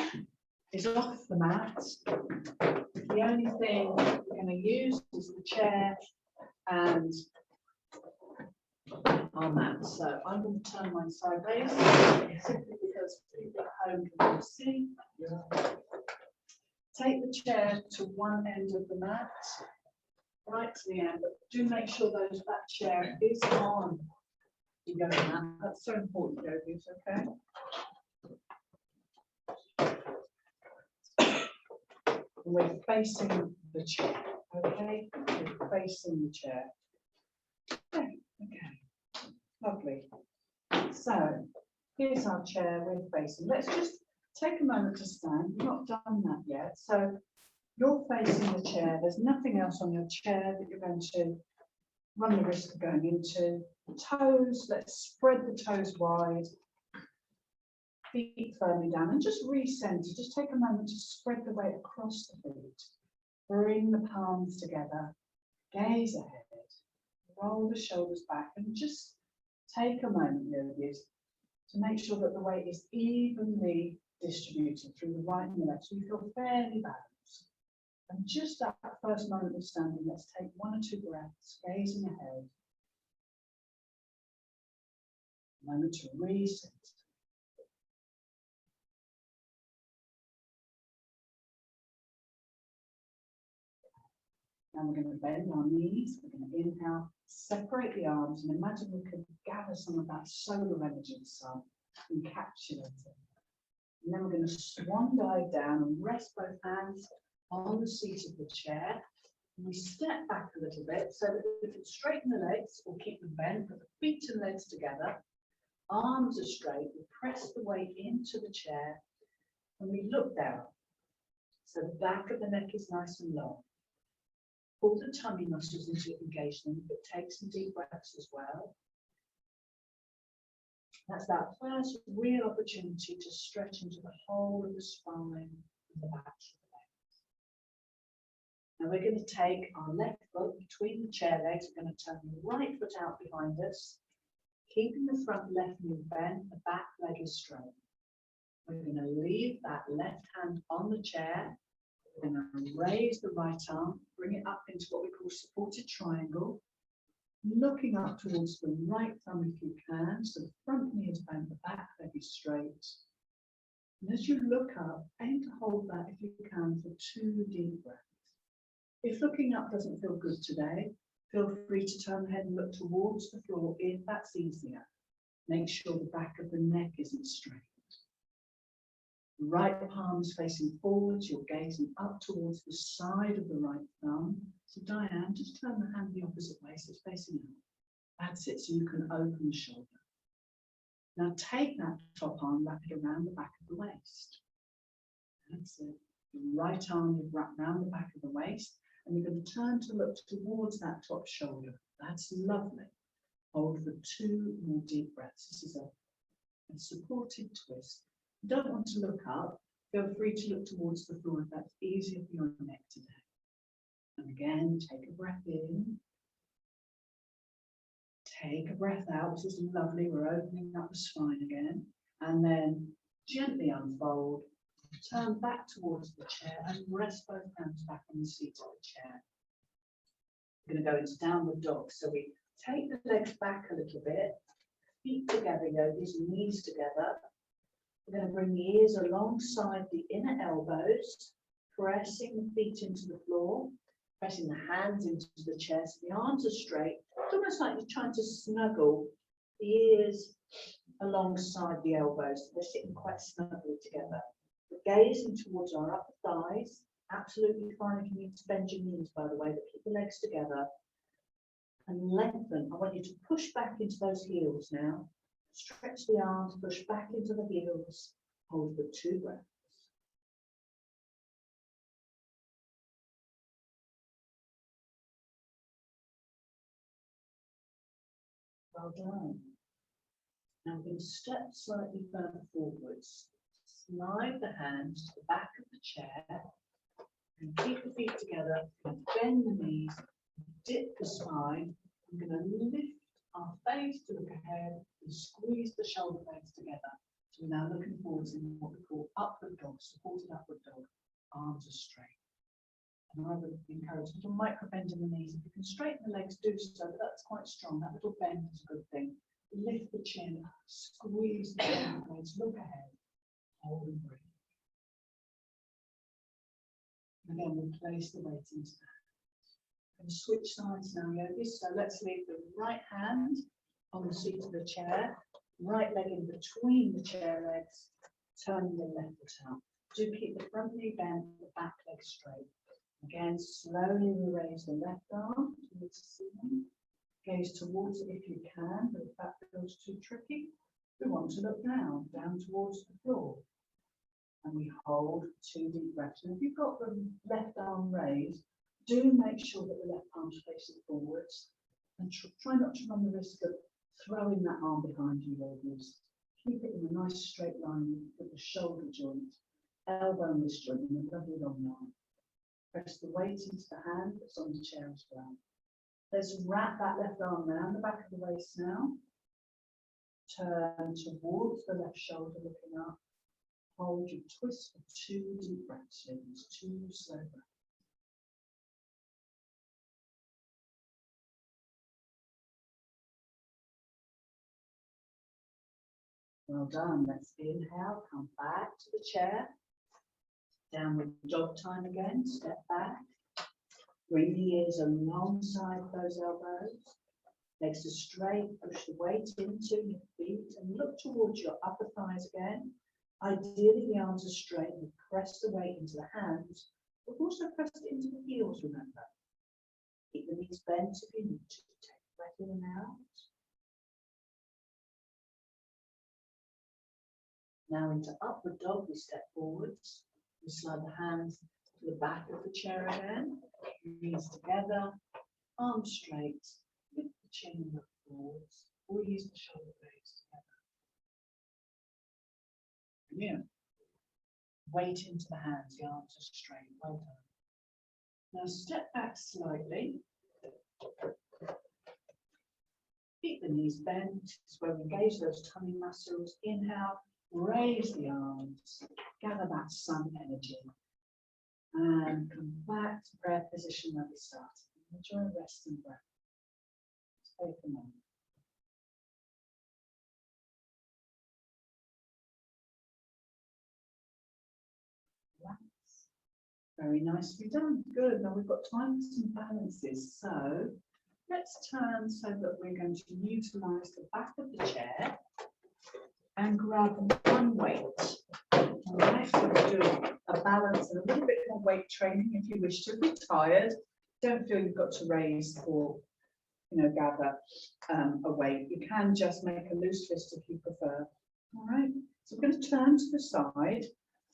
is off the mat. The only thing we're going to use is the chair and our mat. So I'm going to turn mine sideways simply because people at home can really see. Take the chair to one end of the mat, right to the end, but do make sure that chair is on the yoga mat. That's so important, yogis, okay? We're facing the chair, okay? We're facing the chair. Okay, lovely. So here's our chair, we're facing. Let's just take a moment to stand. We've not done that yet. So you're facing the chair. There's nothing else on your chair that you're going to run the risk of going into. Toes, let's spread the toes wide. Feet firmly down and just recenter. Just take a moment to spread the weight across the feet. Bring the palms together. Gaze ahead. Roll the shoulders back and just take a moment, yogis, to make sure that the weight is evenly distributed through the right and the left, so you feel fairly balanced. And just at that first moment of standing, let's take 1 or 2 breaths, gazing ahead. A moment to reset. Now we're going to bend our knees, we're going to inhale, separate the arms, and imagine we can gather some of that solar energy of the sun, encapsulate it. And then we're going to swan dive down and rest both hands on the seat of the chair. And we step back a little bit so that we can straighten the legs or keep them bent, put the feet and legs together, arms are straight, we press the weight into the chair, and we look down. So the back of the neck is nice and long. Pull the tummy muscles into engagement, but take some deep breaths as well. That's that first real opportunity to stretch into the whole of the spine and the back of the legs. Now we're going to take our left foot between the chair legs. We're going to turn the right foot out behind us, keeping the front left knee bent, the back leg is straight. We're going to leave that left hand on the chair. We're going to raise the right arm, bring it up into what we call supported triangle, looking up towards the right thumb if you can, so the front knee is bent, the back leg is straight. And as you look up, aim to hold that if you can for 2 deep breaths. If looking up doesn't feel good today, feel free to turn the head and look towards the floor if that's easier. Make sure the back of the neck isn't straight. Right palm is facing forwards, you're gazing up towards the side of the right thumb. So Diane, just turn the hand the opposite way so it's facing out. That's it, so you can open the shoulder. Now take that top arm, wrap it around the back of the waist. That's it. The right arm you've wrapped around the back of the waist, and you're going to turn to look towards that top shoulder. That's lovely. Hold for 2 more deep breaths. This is a supported twist. You don't want to look up, feel free to look towards the floor if that's easier for your neck today. And again, take a breath in. Take a breath out. This is lovely. We're opening up the spine again. And then gently unfold. Turn back towards the chair and rest both hands back on the seat of the chair. We're going to go into downward dog. So we take the legs back a little bit, feet together, yogis, knees together. We're going to bring the ears alongside the inner elbows, pressing the feet into the floor, pressing the hands into the chest. The arms are straight. It's almost like you're trying to snuggle the ears alongside the elbows. They're sitting quite snugly together. We're gazing towards our upper thighs. Absolutely fine if you need to bend your knees, by the way, but keep the legs together. And lengthen. I want you to push back into those heels now. Stretch the arms, push back into the heels, hold for 2 breaths. Well done. Now we're going to step slightly further forwards. Slide the hands to the back of the chair and keep the feet together, bend the knees, dip the spine. I'm going to lift our face to look ahead and squeeze the shoulder blades together. So we're now looking forwards in what we call upward dog, supported upward dog, arms are straight. And I would encourage a little micro bend in the knees. If you can straighten the legs, do so, but that's quite strong. That little bend is a good thing. Lift the chin, squeeze the blades, look ahead, hold and breathe. Again, we'll place the weight into that. And switch sides now, yogis. So let's leave the right hand on the seat of the chair, right leg in between the chair legs, turning the left foot out. Do keep the front knee bent, the back leg straight. Again, slowly we raise the left arm towards the ceiling. Gaze towards it if you can, but if that feels too tricky, we want to look down towards the floor. And we hold 2 deep breaths. And if you've got the left arm raised, do make sure that the left arm's facing forwards. And try not to run the risk of throwing that arm behind you, yogis. Keep it in a nice straight line with the shoulder joint, elbow and wrist joint, and a lovely long line. Press the weight into the hand that's on the chair as well. Let's wrap that left arm around the back of the waist now. Turn towards the left shoulder, looking up. Hold your twist for 2 deep breaths in, 2 slow breaths. Well done. Let's inhale, come back to the chair. Downward dog time again, step back. Bring the ears alongside those elbows. Legs are straight, push the weight into your feet and look towards your upper thighs again. Ideally, the arms are straight. You press the weight into the hands, but also press it into the heels, remember. Keep the knees bent if you need to. Take a breath in and out. Now into upward dog, we step forwards. We slide the hands to the back of the chair again. Knees together, arms straight. Lift the chin and look forwards. Squeeze the shoulder blades together. Brilliant. Weight into the hands, the arms are straight. Well done. Now step back slightly. Keep the knees bent. This is where we engage those tummy muscles. Inhale, raise the arms, gather that sun energy. And come back to prayer position where we started. Enjoy a rest and breath. Take a moment. Relax. Very nicely done. Good. Now we've got time for some balances. So let's turn so that we're going to utilize the back of the chair and grab one weight. All right, so we're doing a balance and a little bit more weight training if you wish to. Be tired, don't feel you've got to raise or gather a weight. You can just make a loose fist if you prefer. All right, so we're going to turn to the side.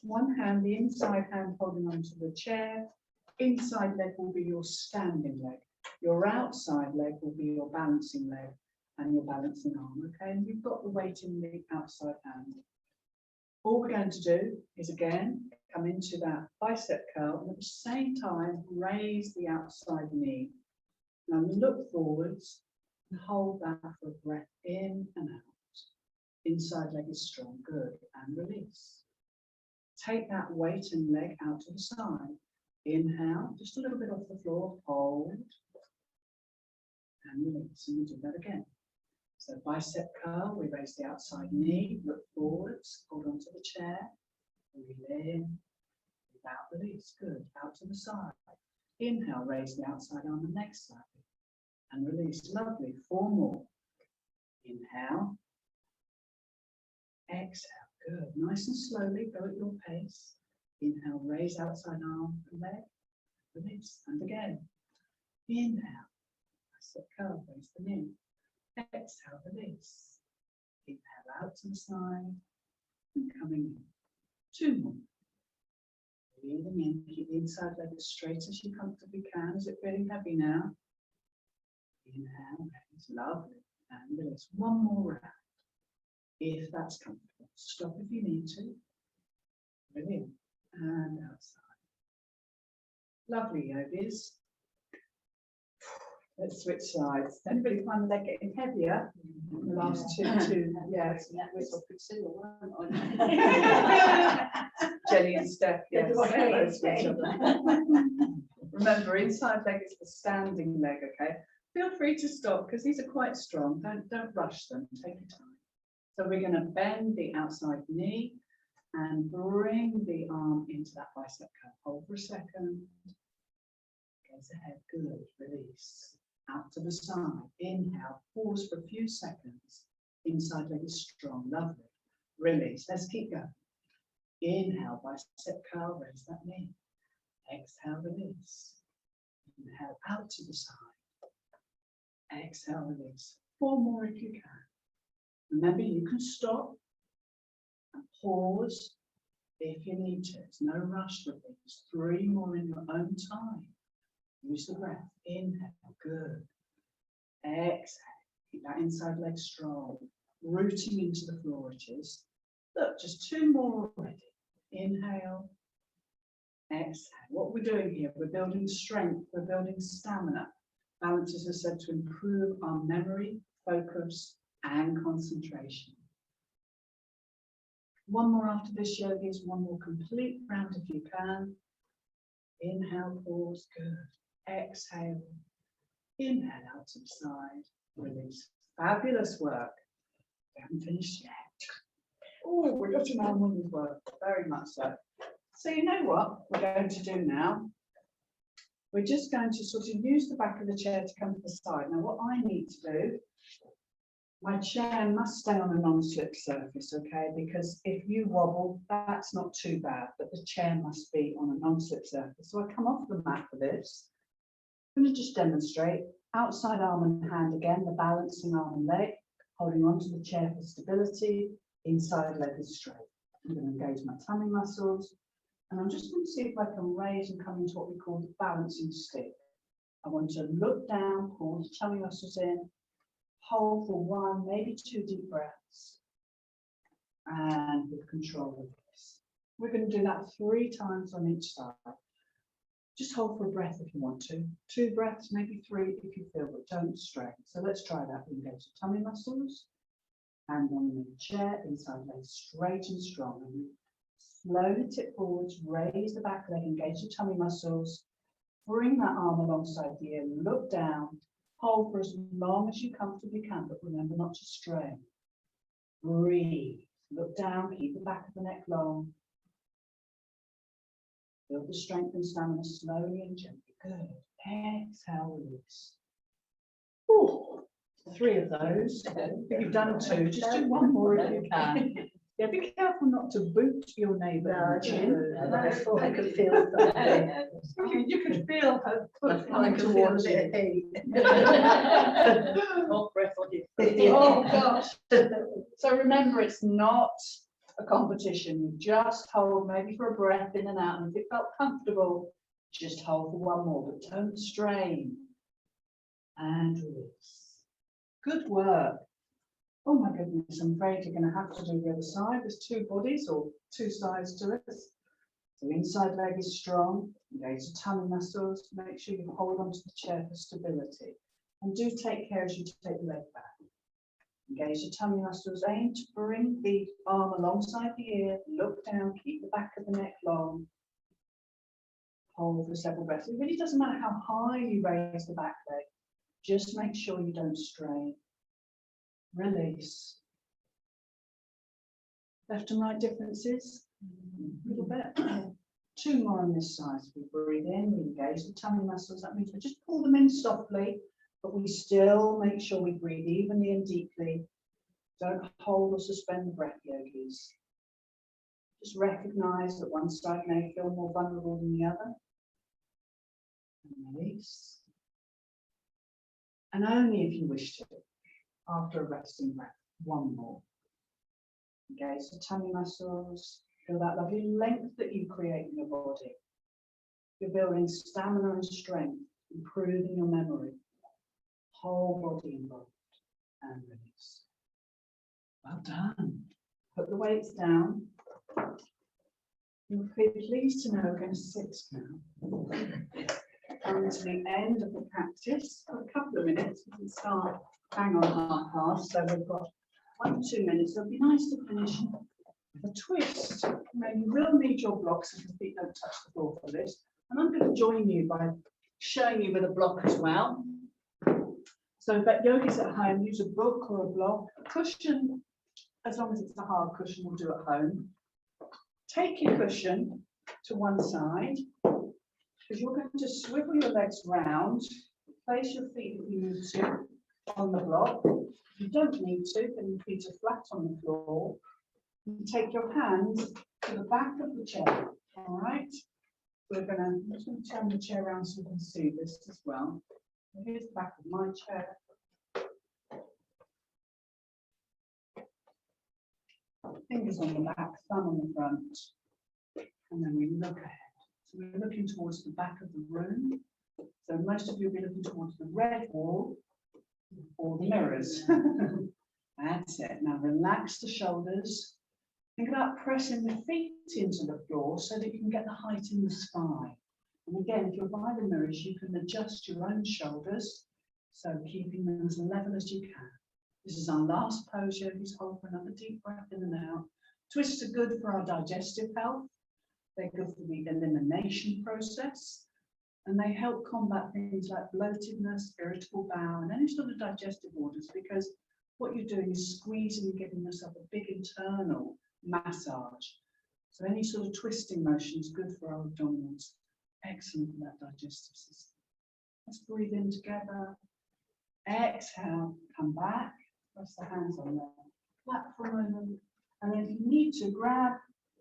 One hand, the inside hand holding onto the chair. Inside leg will be your standing leg. Your outside leg will be your balancing leg and your balancing arm. Okay, and you've got the weight in the outside hand. All we're going to do is again come into that bicep curl and at the same time raise the outside knee. Now look forwards and hold that for a breath in and out. Inside leg is strong, good, and release. Take that weight and leg out to the side. Inhale, just a little bit off the floor, hold, and release. And we do that again. So bicep curl, we raise the outside knee, look forwards, hold onto the chair, breathe in, without release, good, out to the side. Inhale, raise the outside arm the next side, and release, lovely, 4 more. Inhale, exhale, good, nice and slowly, go at your pace. Inhale, raise outside arm and leg, release, and again. Inhale, bicep curl, raise the knee. Exhale, release. Inhale out to the side and coming in. 2 more. Breathing in, keep the inside leg as straight as you comfortably can. Is it feeling heavy now? Inhale, raise, lovely, and release. 1 more round. If that's comfortable, stop if you need to. Brilliant. And outside. Lovely, yogis. Let's switch sides. Anybody find the leg getting heavier? The last two, yes. Jenny and Steph, yes. Those switch on. Remember, inside leg is the standing leg, okay? Feel free to stop because these are quite strong. Don't rush them, take your time. So we're going to bend the outside knee and bring the arm into that bicep curl. Hold for a second. Gaze ahead, good, release. Out to the side, inhale, pause for a few seconds. Inside leg is strong, lovely. Release, let's keep going. Inhale, bicep curl, raise that knee. Exhale, release. Inhale, out to the side. Exhale, release. 4 more if you can. Remember, you can stop and pause if you need to. There's no rush with these. 3 more in your own time. Use the breath. Inhale, good. Exhale, keep that inside leg strong. Rooting into the floor it is. Look, just 2 more already. Inhale, exhale. What we're doing here, we're building strength, we're building stamina. Balance, as I said, to improve our memory, focus, and concentration. 1 more after this, yogis. 1 more complete round if you can. Inhale, pause, good. Exhale. Inhale out to the side. Release. Fabulous work. We haven't finished yet. Oh, we're getting on with work. Very much so. So you know what we're going to do now? We're just going to sort of use the back of the chair to come to the side. Now what I need to do, my chair must stay on a non-slip surface, okay? Because if you wobble, that's not too bad, but the chair must be on a non-slip surface. So I come off the mat for this. I'm going to just demonstrate. Outside arm and hand again, the balancing arm and leg, holding onto the chair for stability. Inside leg is straight. I'm going to engage my tummy muscles. And I'm just going to see if I can raise and come into what we call the balancing stick. I want to look down, pull the tummy muscles in, hold for 1, maybe 2 deep breaths. And with control of this. We're going to do that 3 times on each side. Just hold for a breath if you want to. 2 breaths, maybe 3 if you feel, but don't strain. So let's try that. We engage the tummy muscles. Hand on the chair, inside leg straight and strong. And slowly tip forwards, raise the back leg, engage the tummy muscles. Bring that arm alongside the ear, look down, hold for as long as you comfortably can, but remember not to strain. Breathe, look down, keep the back of the neck long. Build the strength and stamina slowly and gently. Good. Exhale, release. Ooh, 3 of those. If you've done 2, just do 1 more if you can. Yeah, be careful not to boot your neighbour in the chin. I could feel something. You could feel her foot I coming could feel a towards bit of you. heat. Hot breath on you. Oh gosh. So remember, it's not a competition. You just hold maybe for a breath in and out. And if it felt comfortable, just hold for 1 more, but don't strain. And release. Good work. Oh my goodness, I'm afraid you're going to have to do the other side. There's 2 bodies or 2 sides to this. So inside leg is strong. Engage the tummy muscles. Make sure you hold onto the chair for stability. And do take care as you take the leg back. Engage the tummy muscles. Aim to bring the arm alongside the ear. Look down. Keep the back of the neck long. Hold for several breaths. It really doesn't matter how high you raise the back leg. Just make sure you don't strain. Release. Left and right differences? A little bit. 2 more on this side. So we breathe in, we engage the tummy muscles. That means we just pull them in softly, but we still make sure we breathe evenly and deeply. Don't hold or suspend the breath, yogis. Just recognize that one side may feel more vulnerable than the other. And release. And only if you wish to, after a resting breath, 1 more. Engage the tummy muscles. Feel that lovely length that you create in your body. You're building stamina and strength, improving your memory. Whole body involved. And release. Well done. Put the weights down. You'll be pleased to know we're going to sit now. Come to the end of the practice. Got a couple of minutes. We can start bang on 1:30. So we've got 1 or 2 minutes. It'll be nice to finish with a twist. Now you will need your blocks so your feet don't touch the floor for this. And I'm going to join you by showing you with a block as well. So but yogis at home, use a book or a block. A cushion, as long as it's a hard cushion, we'll do at home. Take your cushion to one side, because you're going to swivel your legs round, place your feet if you need to on the block. If you don't need to, then your feet are flat on the floor. You take your hands to the back of the chair, all right? I'm just going to turn the chair around so you can see this as well. Here's the back of my chair. Fingers on the back, thumb on the front, and then we look ahead. So we're looking towards the back of the room. So most of you will be looking towards the red wall or the mirrors. That's it. Now relax the shoulders. Think about pressing the feet into the floor so that you can get the height in the spine. And again, if you're by the mirrors, you can adjust your own shoulders, so keeping them as level as you can. This is our last pose, yogis. Hold for another deep breath in and out. Twists are good for our digestive health. They're good for the elimination process. And they help combat things like bloatedness, irritable bowel, and any sort of digestive orders, because what you're doing is squeezing and giving yourself a big internal massage. So any sort of twisting motion is good for our abdominals. Excellent for that digestive system. Let's breathe in together. Exhale, come back. Press the hands on there. Flat for a moment. And then if you need to, grab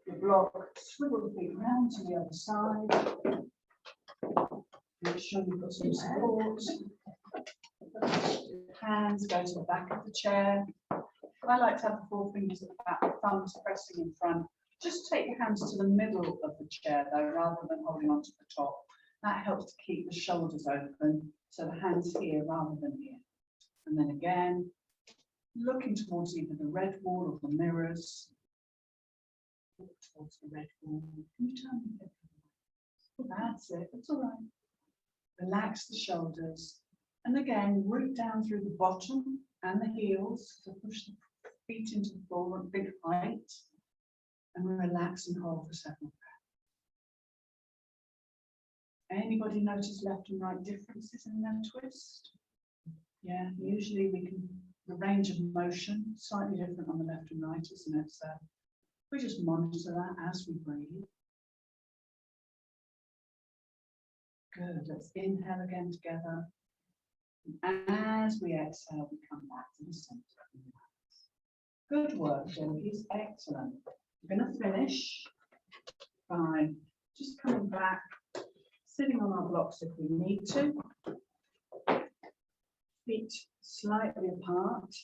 the block, swivel the feet round to the other side. Make sure you've got some support. Hands go to the back of the chair. I like to have the 4 fingers at the back, the thumbs pressing in front. Just take your hands to the middle of the chair though, rather than holding onto the top. That helps to keep the shoulders open, so the hands here rather than here. And then again, looking towards either the red wall or the mirrors. Look towards the red wall. Can you turn your head? That's it, that's all right. Relax the shoulders. And again, root down through the bottom and the heels to push the feet into the floor at big height. And relax and hold for several breaths. Anybody notice left and right differences in their twist? Yeah, usually the range of motion slightly different on the left and right, isn't it? So we just monitor that as we breathe. Good, let's inhale again together. And as we exhale, we come back to the center. Good work, yogis, excellent. We're going to finish by just coming back, sitting on our blocks if we need to. Feet slightly apart,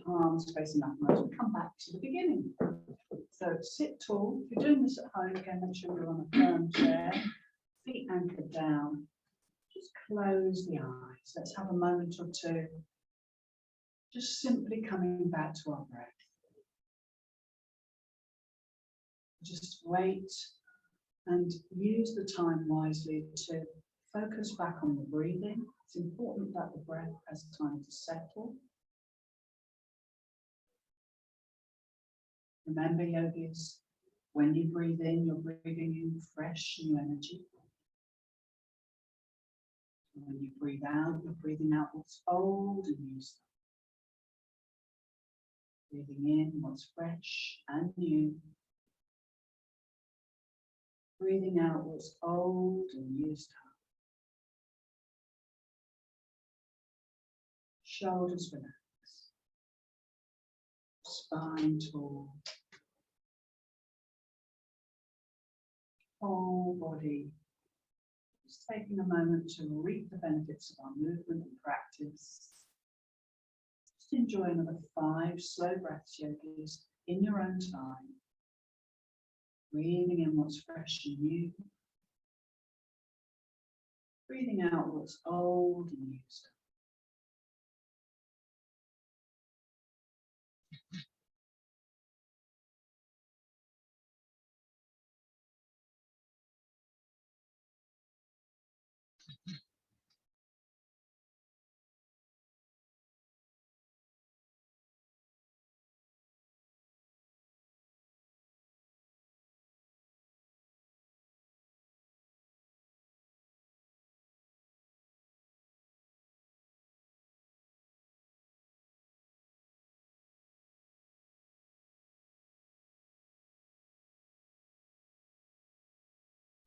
palms facing upwards. We come back to the beginning. So sit tall. If you're doing this at home, again, make sure you're on a firm chair. Feet anchored down. Just close the eyes. Let's have a moment or two. Just simply coming back to our breath. Just wait and use the time wisely to focus back on the breathing. It's important that the breath has time to settle. Remember, yogis, when you breathe in, you're breathing in fresh new energy. And when you breathe out, you're breathing out what's old and new stuff. Breathing in what's fresh and new. Breathing out what's old and new stuff. Shoulders relax. Spine tall. Whole body. Just taking a moment to reap the benefits of our movement and practice. Just enjoy another 5 slow breaths, yogis, in your own time. Breathing in what's fresh and new. Breathing out what's old and new stuff.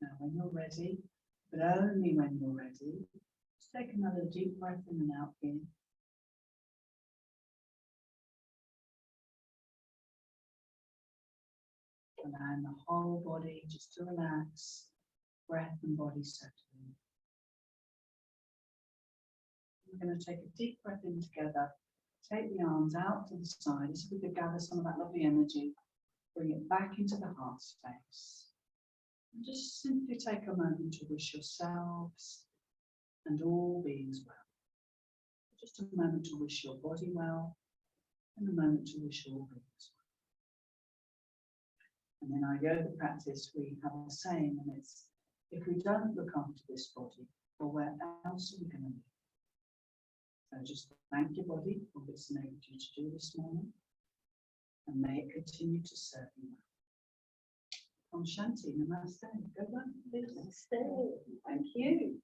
Now, when you're ready, but only when you're ready, just take another deep breath in and out here. Allowing the whole body just to relax, breath and body settling. We're going to take a deep breath in together. Take the arms out to the side so we can gather some of that lovely energy. Bring it back into the heart space. And just simply take a moment to wish yourselves and all beings well. Just a moment to wish your body well, and a moment to wish all beings well. And in our yoga practice, we have a saying, and it's, if we don't look after this body, well, where else are we going to live? So just thank your body for what it's enabled you to do this morning, and may it continue to serve you well. Om Shanti, Namaste. Go on, please. Stay. Thank you.